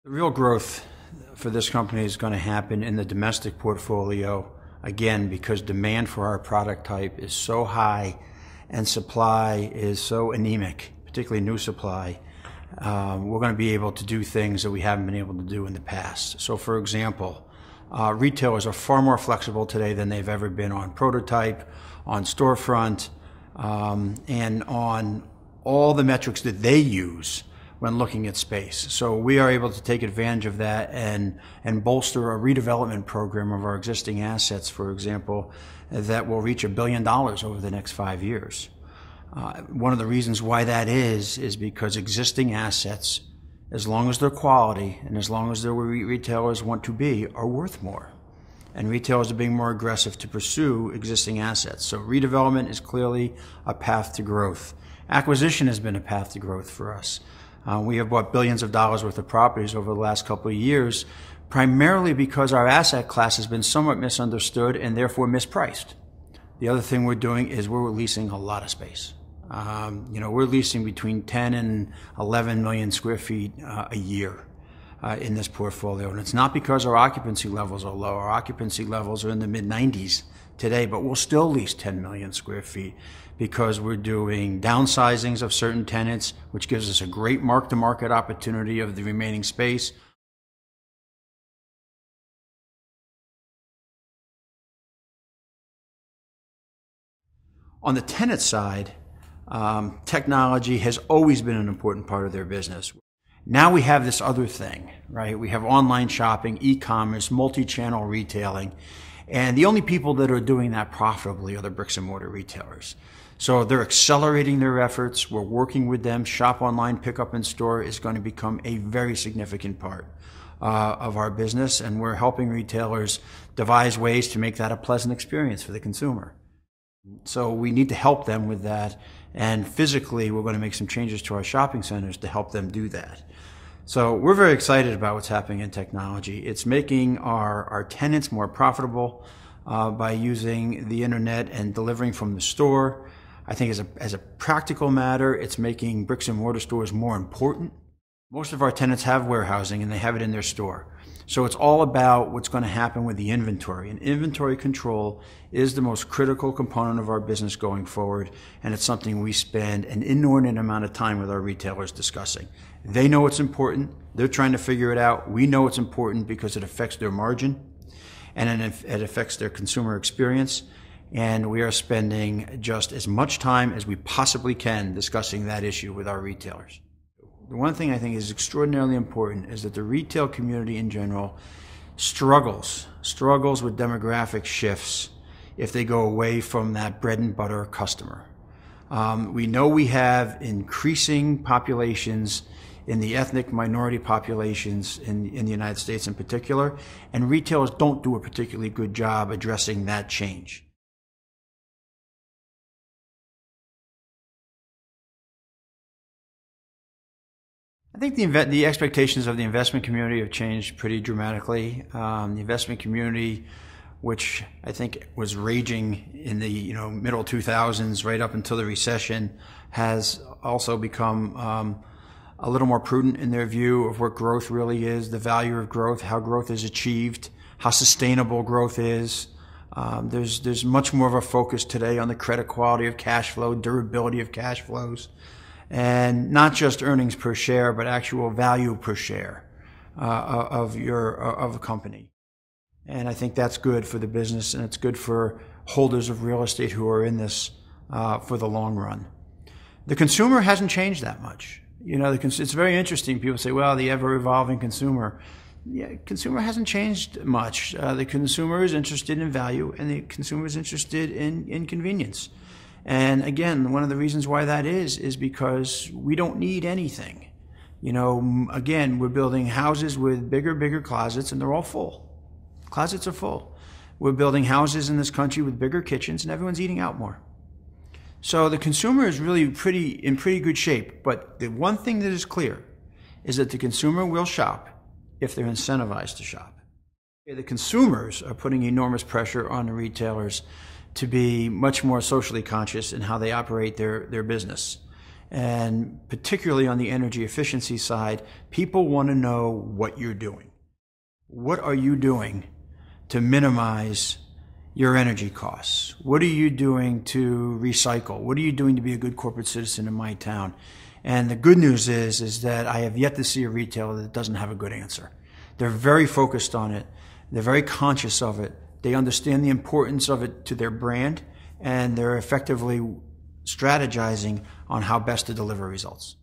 The real growth for this company is going to happen in the domestic portfolio, again, because demand for our product type is so high and supply is so anemic, particularly new supply. We're going to be able to do things that we haven't been able to do in the past. So for example, retailers are far more flexible today than they've ever been on prototype, on storefront, and on all the metrics that they use when looking at space. So we are able to take advantage of that and bolster a redevelopment program of our existing assets, for example, that will reach $1 billion over the next 5 years. One of the reasons why that is because existing assets, as long as they're quality and as long as they're where retailers want to be, are worth more. And retailers are being more aggressive to pursue existing assets. So redevelopment is clearly a path to growth. Acquisition has been a path to growth for us. We have bought billions of dollars worth of properties over the last couple of years, primarily because our asset class has been somewhat misunderstood and therefore mispriced. The other thing we're doing is we're leasing a lot of space. We're leasing between 10 and 11 million square feet a year in this portfolio. And it's not because our occupancy levels are low. Our occupancy levels are in the mid-90s today, but we'll still lease 10 million square feet because we're doing downsizings of certain tenants, which gives us a great mark-to-market opportunity of the remaining space. On the tenant side, technology has always been an important part of their business. Now we have this other thing, right? We have online shopping, e-commerce, multi-channel retailing, and the only people that are doing that profitably are the bricks and mortar retailers. So they're accelerating their efforts. We're working with them. Shop online, pick up in store is going to become a very significant part of our business, and we're helping retailers devise ways to make that a pleasant experience for the consumer. So we need to help them with that, and physically we're going to make some changes to our shopping centers to help them do that. So we're very excited about what's happening in technology. It's making our tenants more profitable by using the internet and delivering from the store. I think as a practical matter, it's making bricks and mortar stores more important. Most of our tenants have warehousing and they have it in their store. So it's all about what's going to happen with the inventory. And inventory control is the most critical component of our business going forward. And it's something we spend an inordinate amount of time with our retailers discussing. They know it's important. They're trying to figure it out. We know it's important because it affects their margin and it affects their consumer experience. And we are spending just as much time as we possibly can discussing that issue with our retailers. The one thing I think is extraordinarily important is that the retail community in general struggles with demographic shifts if they go away from that bread and butter customer. We know we have increasing populations in the ethnic minority populations in the United States in particular, and retailers don't do a particularly good job addressing that change. I think the expectations of the investment community have changed pretty dramatically. The investment community, which I think was raging in the middle 2000s right up until the recession, has also become a little more prudent in their view of what growth really is, the value of growth, how growth is achieved, how sustainable growth is. There's much more of a focus today on the credit quality of cash flow, durability of cash flows, and not just earnings per share, but actual value per share of a company. And I think that's good for the business, and it's good for holders of real estate who are in this for the long run. The consumer hasn't changed that much. It's very interesting. People say, well, the ever-evolving consumer. Yeah, consumer hasn't changed much. The consumer is interested in value, and the consumer is interested in convenience. And again, one of the reasons why that is because we don't need anything. Again, we're building houses with bigger closets, and they're all full. Closets are full. We're building houses in this country with bigger kitchens, and everyone's eating out more. So the consumer is really in pretty good shape. But the one thing that is clear is that the consumer will shop if they're incentivized to shop. The consumers are putting enormous pressure on the retailers to be much more socially conscious in how they operate their business. And particularly on the energy efficiency side, people want to know what you're doing. What are you doing to minimize your energy costs? What are you doing to recycle? What are you doing to be a good corporate citizen in my town? And the good news is that I have yet to see a retailer that doesn't have a good answer. They're very focused on it. They're very conscious of it. They understand the importance of it to their brand, and they're effectively strategizing on how best to deliver results.